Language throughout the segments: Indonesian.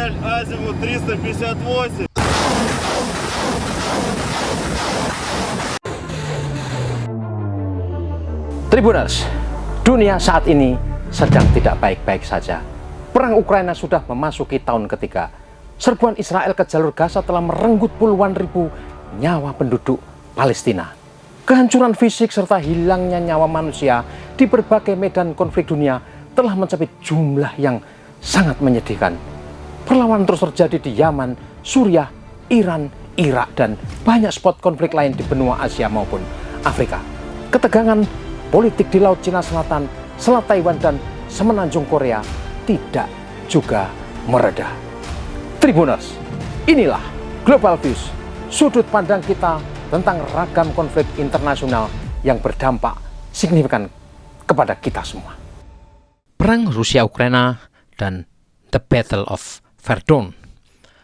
цель азимут 358. Tribuners, dunia saat ini sedang tidak baik-baik saja. Perang Ukraina sudah memasuki tahun ketiga. Serbuan Israel ke jalur Gaza telah merenggut puluhan ribu nyawa penduduk Palestina. Kehancuran fisik serta hilangnya nyawa manusia di berbagai medan konflik dunia telah mencapai jumlah yang sangat menyedihkan. Perlawanan terus terjadi di Yaman, Suriah, Iran, Irak, dan banyak spot konflik lain di benua Asia maupun Afrika. Ketegangan politik di Laut Cina Selatan, Selat Taiwan, dan Semenanjung Korea tidak juga mereda. Tribuners, inilah Global Views, sudut pandang kita tentang ragam konflik internasional yang berdampak signifikan kepada kita semua. Perang Rusia-Ukraina dan The Battle of Verdun.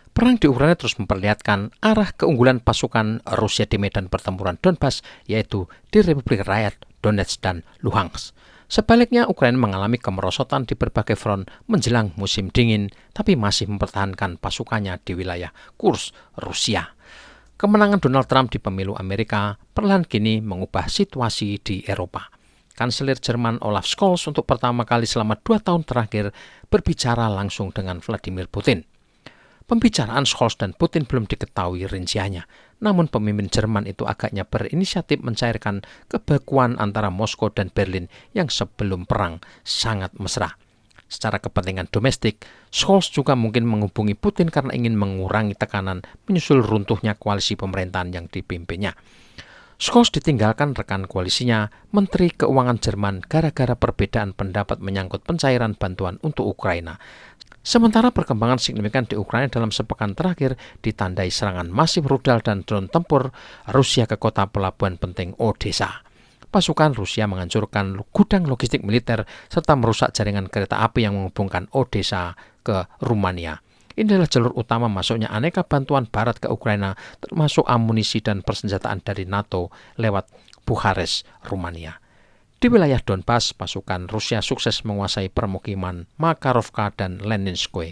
Perang di Ukraina terus memperlihatkan arah keunggulan pasukan Rusia di medan pertempuran Donbas, yaitu di Republik Rakyat Donetsk dan Luhansk. Sebaliknya, Ukraina mengalami kemerosotan di berbagai front menjelang musim dingin, tapi masih mempertahankan pasukannya di wilayah Kursk, Rusia. Kemenangan Donald Trump di pemilu Amerika perlahan kini mengubah situasi di Eropa. Kanselir Jerman Olaf Scholz untuk pertama kali selama 2 tahun terakhir berbicara langsung dengan Vladimir Putin. Pembicaraan Scholz dan Putin belum diketahui rinciannya, namun pemimpin Jerman itu agaknya berinisiatif mencairkan kebekuan antara Moskow dan Berlin yang sebelum perang sangat mesra. Secara kepentingan domestik, Scholz juga mungkin menghubungi Putin karena ingin mengurangi tekanan menyusul runtuhnya koalisi pemerintahan yang dipimpinnya. Scholz ditinggalkan rekan koalisinya, Menteri Keuangan Jerman, gara-gara perbedaan pendapat menyangkut pencairan bantuan untuk Ukraina. Sementara perkembangan signifikan di Ukraina dalam sepekan terakhir ditandai serangan masif rudal dan drone tempur Rusia ke kota pelabuhan penting Odessa. Pasukan Rusia menghancurkan gudang logistik militer serta merusak jaringan kereta api yang menghubungkan Odessa ke Rumania. Ini adalah jalur utama masuknya aneka bantuan barat ke Ukraina, termasuk amunisi dan persenjataan dari NATO lewat Bukares, Rumania. Di wilayah Donbas, pasukan Rusia sukses menguasai permukiman Makarovka dan Leninskoye.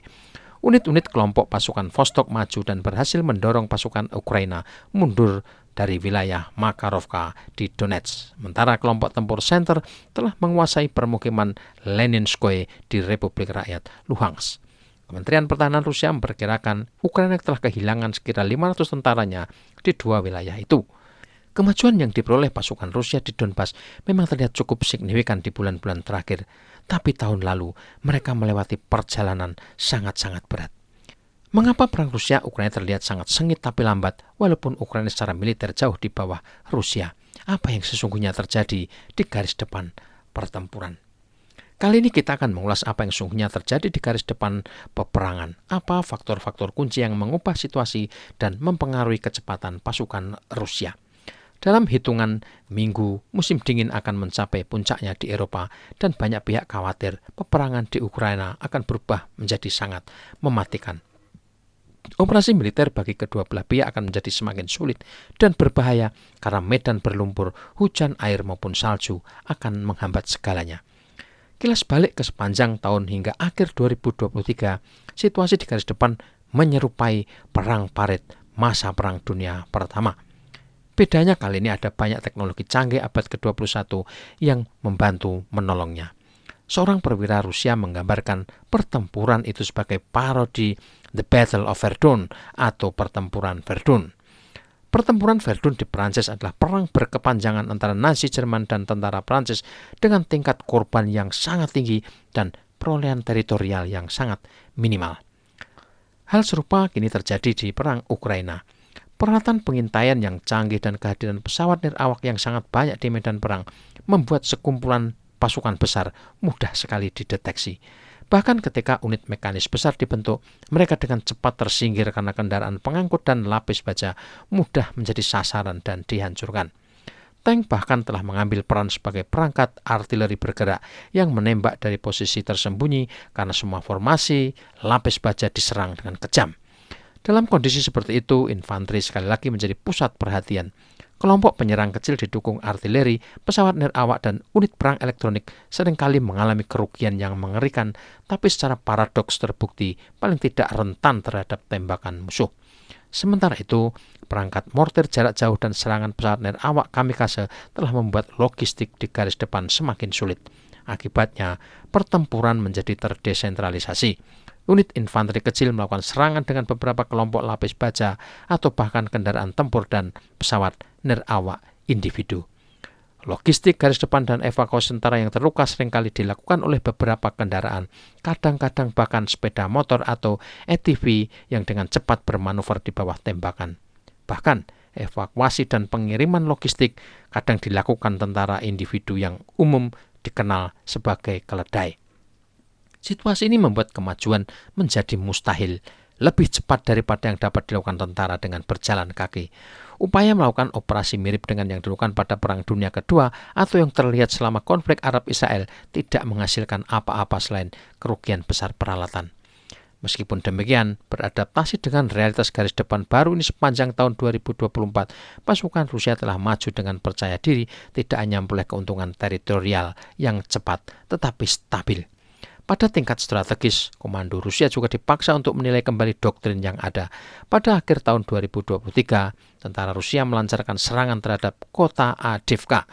Unit-unit kelompok pasukan Vostok maju dan berhasil mendorong pasukan Ukraina mundur dari wilayah Makarovka di Donetsk. Sementara kelompok tempur Center telah menguasai permukiman Leninskoye di Republik Rakyat Luhansk. Kementerian Pertahanan Rusia memperkirakan Ukraina telah kehilangan sekitar 500 tentaranya di 2 wilayah itu. Kemajuan yang diperoleh pasukan Rusia di Donbas memang terlihat cukup signifikan di bulan-bulan terakhir, tapi tahun lalu mereka melewati perjalanan sangat-sangat berat. Mengapa perang Rusia-Ukraina terlihat sangat sengit tapi lambat, walaupun Ukraina secara militer jauh di bawah Rusia? Apa yang sesungguhnya terjadi di garis depan pertempuran? Kali ini kita akan mengulas apa yang sesungguhnya terjadi di garis depan peperangan, apa faktor-faktor kunci yang mengubah situasi dan mempengaruhi kecepatan pasukan Rusia. Dalam hitungan minggu, musim dingin akan mencapai puncaknya di Eropa dan banyak pihak khawatir peperangan di Ukraina akan berubah menjadi sangat mematikan. Operasi militer bagi kedua belah pihak akan menjadi semakin sulit dan berbahaya karena medan berlumpur, hujan air maupun salju akan menghambat segalanya. Kilas balik ke sepanjang tahun hingga akhir 2023, situasi di garis depan menyerupai perang parit masa Perang Dunia Pertama. Bedanya kali ini ada banyak teknologi canggih abad ke-21 yang membantu menolongnya. Seorang perwira Rusia menggambarkan pertempuran itu sebagai parodi The Battle of Verdun atau pertempuran Verdun. Pertempuran Verdun di Prancis adalah perang berkepanjangan antara Nazi Jerman dan tentara Prancis dengan tingkat korban yang sangat tinggi dan perolehan teritorial yang sangat minimal. Hal serupa kini terjadi di perang Ukraina. Peralatan pengintaian yang canggih dan kehadiran pesawat nirawak yang sangat banyak di medan perang membuat sekumpulan pasukan besar mudah sekali dideteksi. Bahkan ketika unit mekanis besar dibentuk, mereka dengan cepat tersinggir karena kendaraan pengangkut dan lapis baja mudah menjadi sasaran dan dihancurkan. Tank bahkan telah mengambil peran sebagai perangkat artileri bergerak yang menembak dari posisi tersembunyi karena semua formasi lapis baja diserang dengan kejam. Dalam kondisi seperti itu, infanteri sekali lagi menjadi pusat perhatian. Kelompok penyerang kecil didukung artileri, pesawat nirawak, dan unit perang elektronik seringkali mengalami kerugian yang mengerikan, tapi secara paradoks terbukti paling tidak rentan terhadap tembakan musuh. Sementara itu, perangkat mortir jarak jauh dan serangan pesawat nirawak kamikaze telah membuat logistik di garis depan semakin sulit. Akibatnya, pertempuran menjadi terdesentralisasi. Unit infanteri kecil melakukan serangan dengan beberapa kelompok lapis baja atau bahkan kendaraan tempur dan pesawat nirawak individu. Logistik garis depan dan evakuasi tentara yang terluka seringkali dilakukan oleh beberapa kendaraan, kadang-kadang bahkan sepeda motor atau ATV yang dengan cepat bermanuver di bawah tembakan. Bahkan, evakuasi dan pengiriman logistik kadang dilakukan tentara individu yang umum dikenal sebagai keledai. Situasi ini membuat kemajuan menjadi mustahil, lebih cepat daripada yang dapat dilakukan tentara dengan berjalan kaki. Upaya melakukan operasi mirip dengan yang dilakukan pada Perang Dunia Kedua atau yang terlihat selama konflik Arab-Israel tidak menghasilkan apa-apa selain kerugian besar peralatan. Meskipun demikian, beradaptasi dengan realitas garis depan baru ini sepanjang tahun 2024, pasukan Rusia telah maju dengan percaya diri, tidak hanya memperoleh keuntungan teritorial yang cepat, tetapi stabil. Pada tingkat strategis, komando Rusia juga dipaksa untuk menilai kembali doktrin yang ada. Pada akhir tahun 2023, tentara Rusia melancarkan serangan terhadap kota Avdiivka.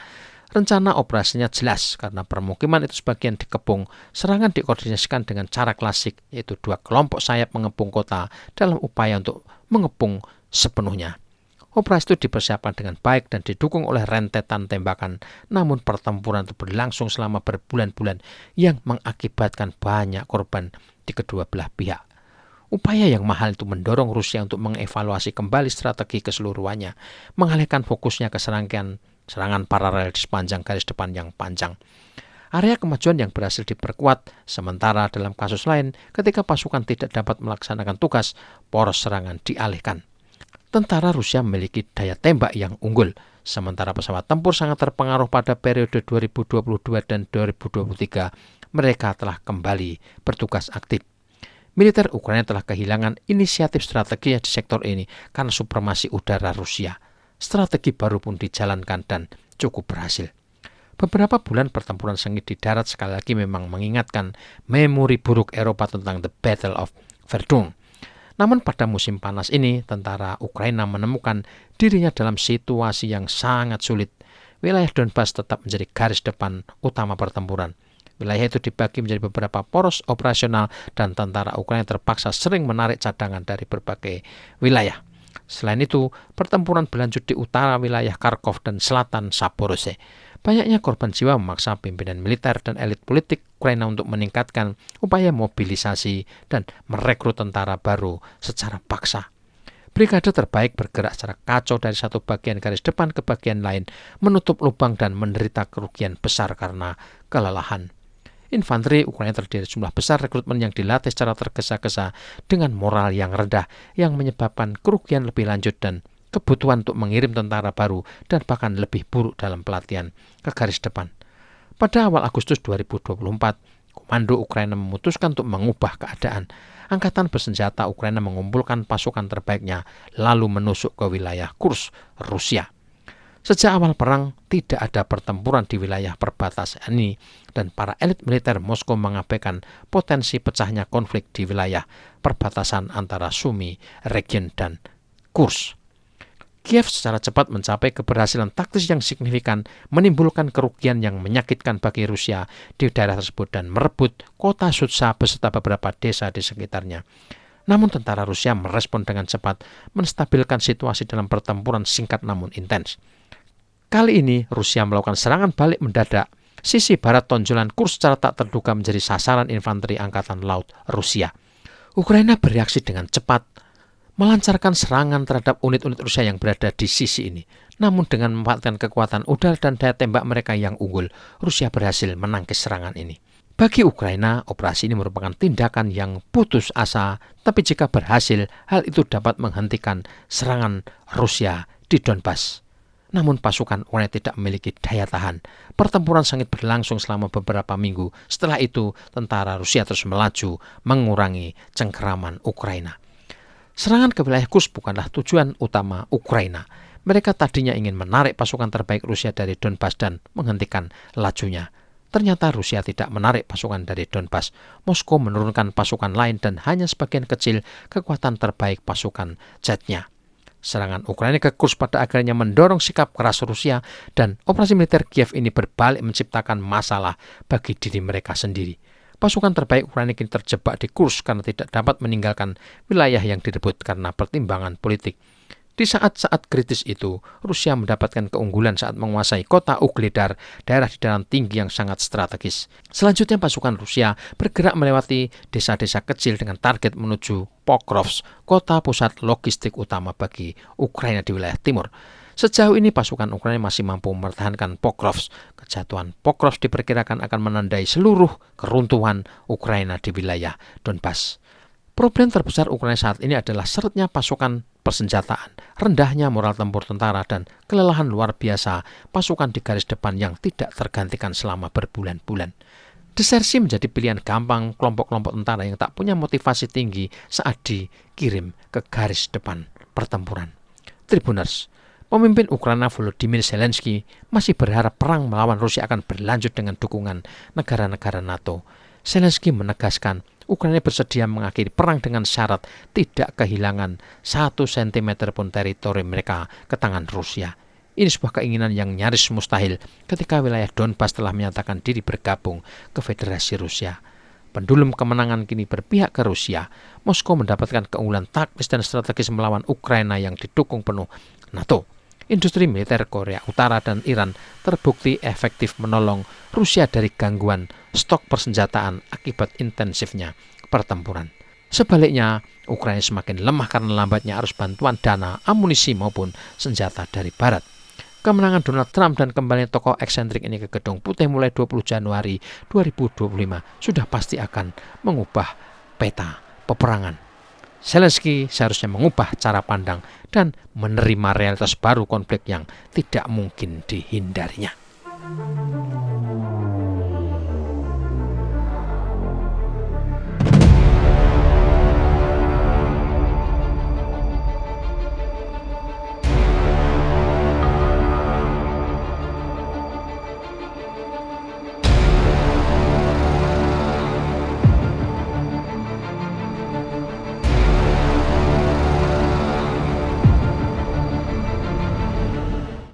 Rencana operasinya jelas karena permukiman itu sebagian dikepung. Serangan dikoordinasikan dengan cara klasik, yaitu dua kelompok sayap mengepung kota dalam upaya untuk mengepung sepenuhnya. Operasi itu dipersiapkan dengan baik dan didukung oleh rentetan tembakan, namun pertempuran itu berlangsung selama berbulan-bulan yang mengakibatkan banyak korban di kedua belah pihak. Upaya yang mahal itu mendorong Rusia untuk mengevaluasi kembali strategi keseluruhannya, mengalihkan fokusnya ke serangan paralel di sepanjang garis depan yang panjang. Area kemajuan yang berhasil diperkuat, sementara dalam kasus lain, ketika pasukan tidak dapat melaksanakan tugas, poros serangan dialihkan. Tentara Rusia memiliki daya tembak yang unggul, sementara pesawat tempur sangat terpengaruh pada periode 2022 dan 2023. Mereka telah kembali bertugas aktif. Militer Ukraina telah kehilangan inisiatif strategi di sektor ini karena supremasi udara Rusia. Strategi baru pun dijalankan dan cukup berhasil. Beberapa bulan pertempuran sengit di darat sekali lagi memang mengingatkan memori buruk Eropa tentang The Battle of Verdun. Namun pada musim panas ini, tentara Ukraina menemukan dirinya dalam situasi yang sangat sulit. Wilayah Donbas tetap menjadi garis depan utama pertempuran. Wilayah itu dibagi menjadi beberapa poros operasional dan tentara Ukraina terpaksa sering menarik cadangan dari berbagai wilayah. Selain itu, pertempuran berlanjut di utara wilayah Kharkov dan selatan Zaporozhye. Banyaknya korban jiwa memaksa pimpinan militer dan elit politik Ukraina untuk meningkatkan upaya mobilisasi dan merekrut tentara baru secara paksa. Brigade terbaik bergerak secara kacau dari satu bagian garis depan ke bagian lain, menutup lubang dan menderita kerugian besar karena kelelahan. Infanteri Ukraina terdiri jumlah besar rekrutmen yang dilatih secara tergesa-gesa dengan moral yang rendah yang menyebabkan kerugian lebih lanjut dan kebutuhan untuk mengirim tentara baru dan bahkan lebih buruk dalam pelatihan ke garis depan. Pada awal Agustus 2024, komando Ukraina memutuskan untuk mengubah keadaan. Angkatan bersenjata Ukraina mengumpulkan pasukan terbaiknya lalu menusuk ke wilayah Kursk, Rusia. Sejak awal perang, tidak ada pertempuran di wilayah perbatasan ini dan para elit militer Moskow mengabaikan potensi pecahnya konflik di wilayah perbatasan antara Sumy region dan Kursk. Kiev secara cepat mencapai keberhasilan taktis yang signifikan, menimbulkan kerugian yang menyakitkan bagi Rusia di daerah tersebut dan merebut kota Sutsa beserta beberapa desa di sekitarnya. Namun tentara Rusia merespon dengan cepat, menstabilkan situasi dalam pertempuran singkat namun intens. Kali ini Rusia melakukan serangan balik mendadak. Sisi barat tonjolan Kursk secara tak terduga menjadi sasaran infanteri Angkatan Laut Rusia. Ukraina bereaksi dengan cepat, melancarkan serangan terhadap unit-unit Rusia yang berada di sisi ini. Namun dengan memanfaatkan kekuatan udara dan daya tembak mereka yang unggul, Rusia berhasil menangkis serangan ini. Bagi Ukraina, operasi ini merupakan tindakan yang putus asa, tapi jika berhasil, hal itu dapat menghentikan serangan Rusia di Donbas. Namun pasukan Ukraina tidak memiliki daya tahan. Pertempuran sengit berlangsung selama beberapa minggu. Setelah itu, tentara Rusia terus melaju, mengurangi cengkeraman Ukraina. Serangan ke wilayah Kursk bukanlah tujuan utama Ukraina. Mereka tadinya ingin menarik pasukan terbaik Rusia dari Donbas dan menghentikan lajunya. Ternyata Rusia tidak menarik pasukan dari Donbas. Moskow menurunkan pasukan lain dan hanya sebagian kecil kekuatan terbaik pasukan jetnya. Serangan Ukraina ke Kursk pada akhirnya mendorong sikap keras Rusia dan operasi militer Kiev ini berbalik menciptakan masalah bagi diri mereka sendiri. Pasukan terbaik Ukraina kini terjebak di Kursk karena tidak dapat meninggalkan wilayah yang direbut karena pertimbangan politik. Di saat-saat kritis itu, Rusia mendapatkan keunggulan saat menguasai kota Ugledar, daerah di dataran tinggi yang sangat strategis. Selanjutnya pasukan Rusia bergerak melewati desa-desa kecil dengan target menuju Pokrovsk, kota pusat logistik utama bagi Ukraina di wilayah timur. Sejauh ini pasukan Ukraina masih mampu mempertahankan Pokrovsk. Kejatuhan Pokrovsk diperkirakan akan menandai seluruh keruntuhan Ukraina di wilayah Donbas. Problem terbesar Ukraina saat ini adalah seretnya pasukan persenjataan, rendahnya moral tempur tentara, dan kelelahan luar biasa pasukan di garis depan yang tidak tergantikan selama berbulan-bulan. Desersi menjadi pilihan gampang kelompok-kelompok tentara yang tak punya motivasi tinggi saat dikirim ke garis depan pertempuran. Tribuners, pemimpin Ukraina Volodymyr Zelensky masih berharap perang melawan Rusia akan berlanjut dengan dukungan negara-negara NATO. Zelensky menegaskan Ukraina bersedia mengakhiri perang dengan syarat tidak kehilangan 1 cm pun teritori mereka ke tangan Rusia. Ini sebuah keinginan yang nyaris mustahil ketika wilayah Donbas telah menyatakan diri bergabung ke Federasi Rusia. Pendulum kemenangan kini berpihak ke Rusia. Moskow mendapatkan keunggulan taktis dan strategis melawan Ukraina yang didukung penuh NATO. Industri militer Korea Utara dan Iran terbukti efektif menolong Rusia dari gangguan stok persenjataan akibat intensifnya pertempuran. Sebaliknya, Ukraina semakin lemah karena lambatnya arus bantuan dana, amunisi maupun senjata dari Barat. Kemenangan Donald Trump dan kembali tokoh eksentrik ini ke Gedung Putih mulai 20 Januari 2025 sudah pasti akan mengubah peta peperangan. Zelensky seharusnya mengubah cara pandang dan menerima realitas baru konflik yang tidak mungkin dihindarinya.